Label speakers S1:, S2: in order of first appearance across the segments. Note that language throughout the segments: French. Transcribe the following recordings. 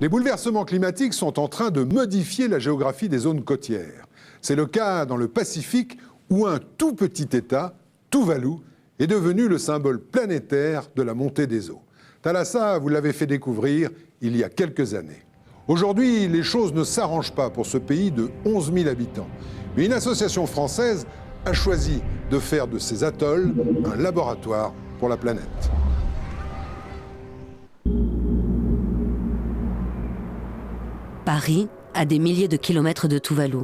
S1: Les bouleversements climatiques sont en train de modifier la géographie des zones côtières. C'est le cas dans le Pacifique où un tout petit État, Tuvalu, est devenu le symbole planétaire de la montée des eaux. Thalassa vous l'avez fait découvrir il y a quelques années. Aujourd'hui, les choses ne s'arrangent pas pour ce pays de 11 000 habitants. Mais une association française a choisi de faire de ces atolls un laboratoire pour la planète.
S2: Paris, à des milliers de kilomètres de Tuvalu.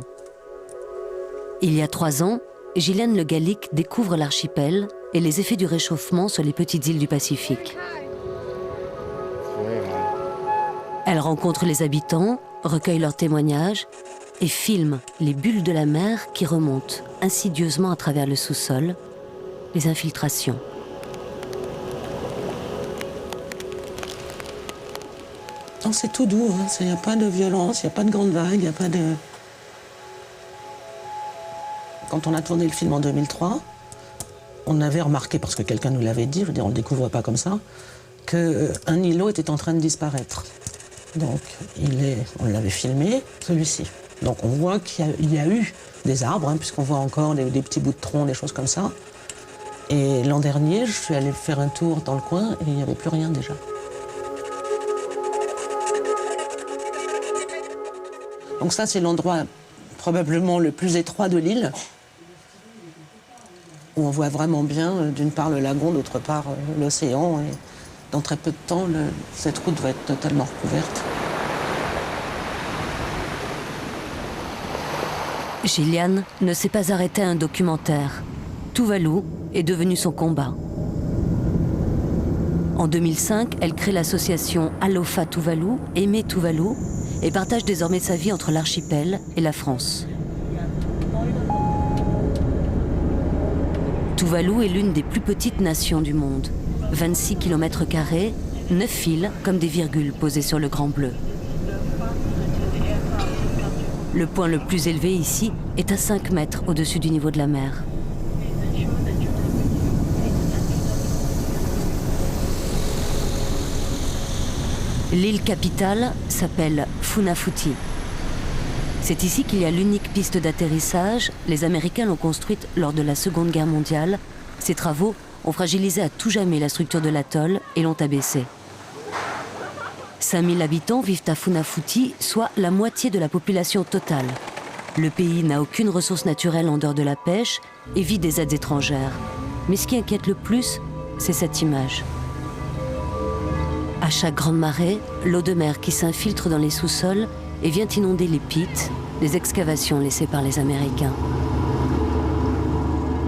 S2: Il y a 3 ans, Gilliane Le Gallic découvre l'archipel et les effets du réchauffement sur les petites îles du Pacifique. Elle rencontre les habitants, recueille leurs témoignages et filme les bulles de la mer qui remontent insidieusement à travers le sous-sol, les infiltrations.
S3: C'est tout doux, il n'y a pas de violence, il n'y a pas de grandes vagues, il n'y a pas de... Quand on a tourné le film en 2003, on avait remarqué, parce que quelqu'un nous l'avait dit, je veux dire, on ne le découvre pas comme ça, qu'un îlot était en train de disparaître. Donc, on l'avait filmé, celui-ci. Donc, on voit qu'il y a eu des arbres, puisqu'on voit encore des petits bouts de tronc, des choses comme ça. Et l'an dernier, je suis allée faire un tour dans le coin et il n'y avait plus rien déjà. Donc ça, c'est l'endroit probablement le plus étroit de l'île, où on voit vraiment bien, d'une part le lagon, d'autre part l'océan. Et dans très peu de temps, cette route va être totalement recouverte.
S2: Gilliane ne s'est pas arrêtée à un documentaire. Tuvalu est devenu son combat. En 2005, elle crée l'association Alofa Tuvalu, Aimer Tuvalu, et partage désormais sa vie entre l'archipel et la France. Tuvalu est l'une des plus petites nations du monde. 26 km², 9 îles comme des virgules posées sur le Grand Bleu. Le point le plus élevé ici est à 5 mètres au-dessus du niveau de la mer. L'île capitale s'appelle Funafuti. C'est ici qu'il y a l'unique piste d'atterrissage. Les Américains l'ont construite lors de la Seconde Guerre mondiale. Ces travaux ont fragilisé à tout jamais la structure de l'atoll et l'ont abaissé. 5000 habitants vivent à Funafuti, soit la moitié de la population totale. Le pays n'a aucune ressource naturelle en dehors de la pêche et vit des aides étrangères. Mais ce qui inquiète le plus, c'est cette image. À chaque grande marée, l'eau de mer qui s'infiltre dans les sous-sols et vient inonder les pits, les excavations laissées par les Américains.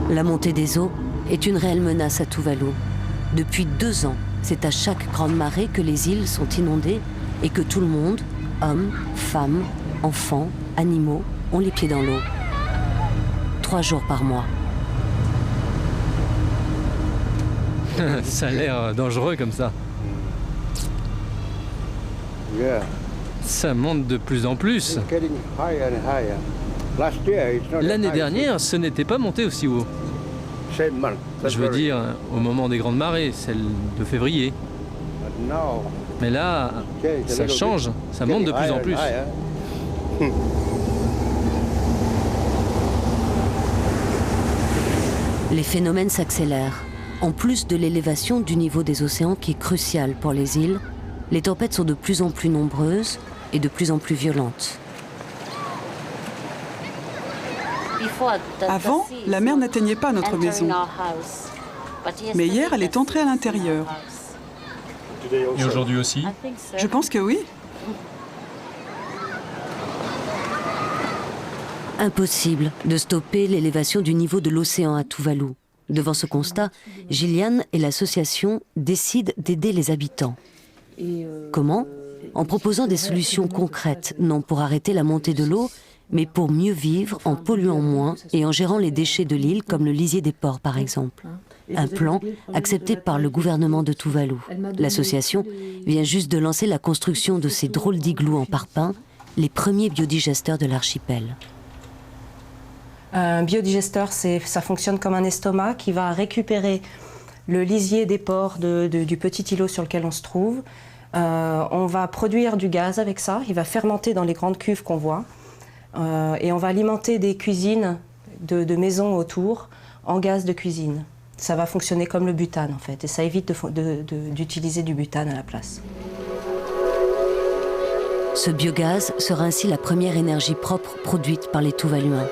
S2: La montée des eaux est une réelle menace à Tuvalu. Depuis 2 ans, c'est à chaque grande marée que les îles sont inondées et que tout le monde, hommes, femmes, enfants, animaux, ont les pieds dans l'eau. 3 jours par mois.
S4: Ça a l'air dangereux comme ça. Ça monte de plus en plus. L'année dernière, ce n'était pas monté aussi haut. Je veux dire, au moment des grandes marées, celle de février. Mais là, ça change, ça monte de plus en plus.
S2: Les phénomènes s'accélèrent. En plus de l'élévation du niveau des océans qui est cruciale pour les îles, les tempêtes sont de plus en plus nombreuses et de plus en plus violentes.
S5: Avant, la mer n'atteignait pas notre maison. Mais hier, elle est entrée à l'intérieur.
S6: Et aujourd'hui aussi?
S5: Je pense que oui.
S2: Impossible de stopper l'élévation du niveau de l'océan à Tuvalu. Devant ce constat, Gilliane et l'association décident d'aider les habitants. Comment? En proposant des solutions concrètes, non pour arrêter la montée de l'eau, mais pour mieux vivre en polluant moins et en gérant les déchets de l'île, comme le lisier des ports par exemple. Un plan accepté par le gouvernement de Tuvalu. L'association vient juste de lancer la construction de ces drôles d'igloos en parpaing, les premiers biodigesteurs de l'archipel.
S7: Un biodigesteur, ça fonctionne comme un estomac qui va récupérer le lisier des porcs du petit îlot sur lequel on se trouve, On va produire du gaz avec ça, il va fermenter dans les grandes cuves qu'on voit. Et on va alimenter des cuisines de maisons autour en gaz de cuisine. Ça va fonctionner comme le butane en fait, et ça évite d'utiliser du butane à la place.
S2: Ce biogaz sera ainsi la première énergie propre produite par les Tuvaluens.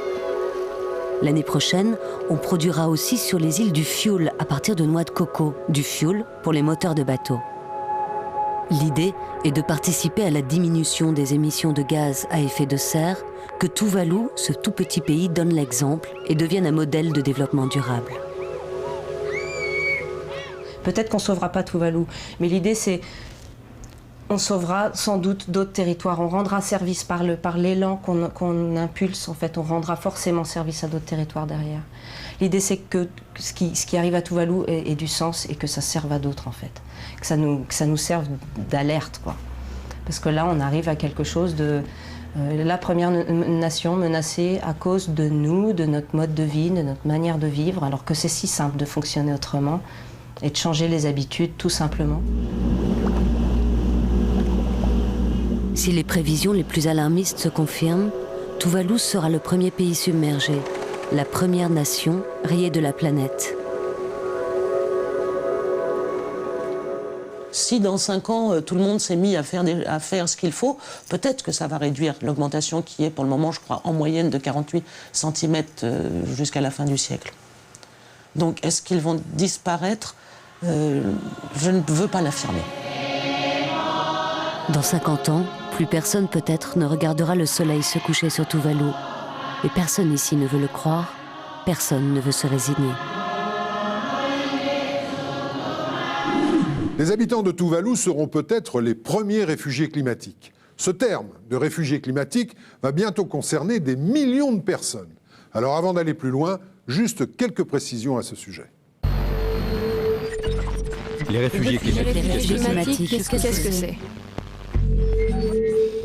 S2: L'année prochaine, on produira aussi sur les îles du fioul à partir de noix de coco, du fioul pour les moteurs de bateaux. L'idée est de participer à la diminution des émissions de gaz à effet de serre, que Tuvalu, ce tout petit pays, donne l'exemple et devienne un modèle de développement durable.
S7: Peut-être qu'on ne sauvera pas Tuvalu, mais l'idée c'est on sauvera sans doute d'autres territoires. On rendra service par l'élan qu'on impulse, en fait, on rendra forcément service à d'autres territoires derrière. L'idée c'est que ce qui arrive à Tuvalu ait du sens et que ça serve à d'autres en fait. Que ça nous serve d'alerte, quoi. Parce que là on arrive à quelque chose de... la première nation menacée à cause de nous, de notre mode de vie, de notre manière de vivre, alors que c'est si simple de fonctionner autrement et de changer les habitudes tout simplement.
S2: Si les prévisions les plus alarmistes se confirment, Tuvalu sera le premier pays submergé, la première nation rayée de la planète.
S3: Si dans 5 ans, tout le monde s'est mis à faire ce qu'il faut, peut-être que ça va réduire l'augmentation qui est pour le moment, je crois, en moyenne de 48 cm jusqu'à la fin du siècle. Donc, est-ce qu'ils vont disparaître ? Je ne veux pas l'affirmer.
S2: Dans 50 ans, plus personne peut-être ne regardera le soleil se coucher sur Tuvalu. Et personne ici ne veut le croire, personne ne veut se résigner.
S1: Les habitants de Tuvalu seront peut-être les premiers réfugiés climatiques. Ce terme de réfugié climatique va bientôt concerner des millions de personnes. Alors avant d'aller plus loin, juste quelques précisions à ce sujet.
S8: Les réfugiés climatiques,
S9: qu'est-ce que c'est ?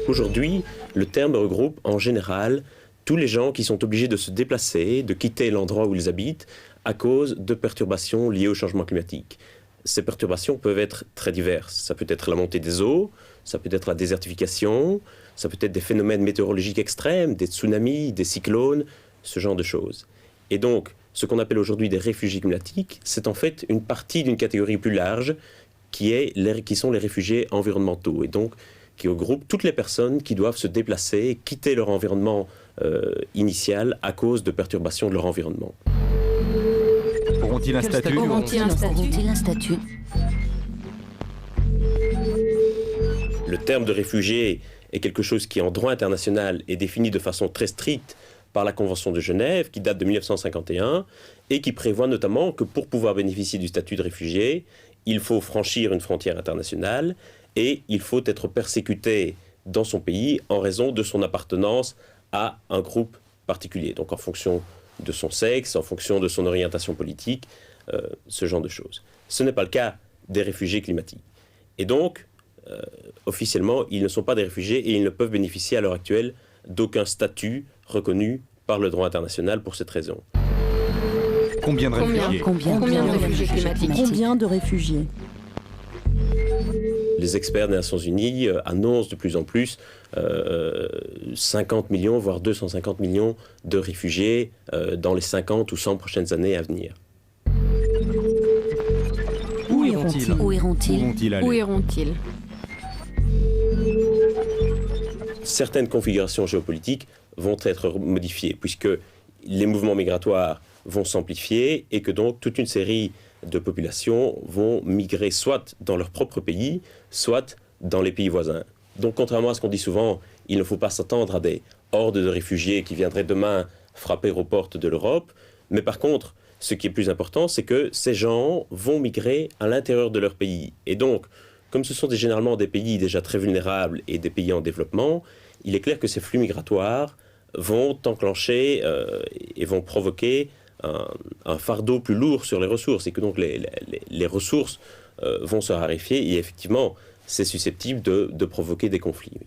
S10: Aujourd'hui, le terme regroupe en général tous les gens qui sont obligés de se déplacer, de quitter l'endroit où ils habitent à cause de perturbations liées au changement climatique. Ces perturbations peuvent être très diverses. Ça peut être la montée des eaux, ça peut être la désertification, ça peut être des phénomènes météorologiques extrêmes, des tsunamis, des cyclones, ce genre de choses. Et donc, ce qu'on appelle aujourd'hui des réfugiés climatiques, c'est en fait une partie d'une catégorie plus large qui sont les réfugiés environnementaux. Et donc, qui regroupe toutes les personnes qui doivent se déplacer, quitter leur environnement initial à cause de perturbations de leur environnement.
S8: Auront-ils un statut ?
S2: Auront-ils un statut ?
S10: Le terme de réfugié est quelque chose qui, en droit international, est défini de façon très stricte par la Convention de Genève, qui date de 1951, et qui prévoit notamment que pour pouvoir bénéficier du statut de réfugié, il faut franchir une frontière internationale et il faut être persécuté dans son pays en raison de son appartenance à un groupe particulier. Donc en fonction de son sexe, en fonction de son orientation politique, ce genre de choses. Ce n'est pas le cas des réfugiés climatiques. Et donc, officiellement, ils ne sont pas des réfugiés et ils ne peuvent bénéficier à l'heure actuelle d'aucun statut reconnu par le droit international pour cette raison.
S8: Combien de réfugiés ?
S9: Combien de réfugiés climatiques ?
S11: Combien de réfugiés ?
S10: Les experts des Nations Unies annoncent de plus en plus 50 millions, voire 250 millions de réfugiés dans les 50 ou 100 prochaines années à venir.
S8: Où iront-ils ?
S2: Où iront-ils ?
S9: Où iront-ils ?
S10: Certaines configurations géopolitiques vont être modifiées, puisque les mouvements migratoires vont s'amplifier et que donc toute une série de populations vont migrer soit dans leur propre pays, soit dans les pays voisins. Donc contrairement à ce qu'on dit souvent, il ne faut pas s'attendre à des hordes de réfugiés qui viendraient demain frapper aux portes de l'Europe, mais par contre, ce qui est plus important, c'est que ces gens vont migrer à l'intérieur de leur pays. Et donc, comme ce sont généralement des pays déjà très vulnérables et des pays en développement, il est clair que ces flux migratoires vont enclencher et vont provoquer un fardeau plus lourd sur les ressources et que donc les ressources vont se raréfier et effectivement c'est susceptible de provoquer des conflits.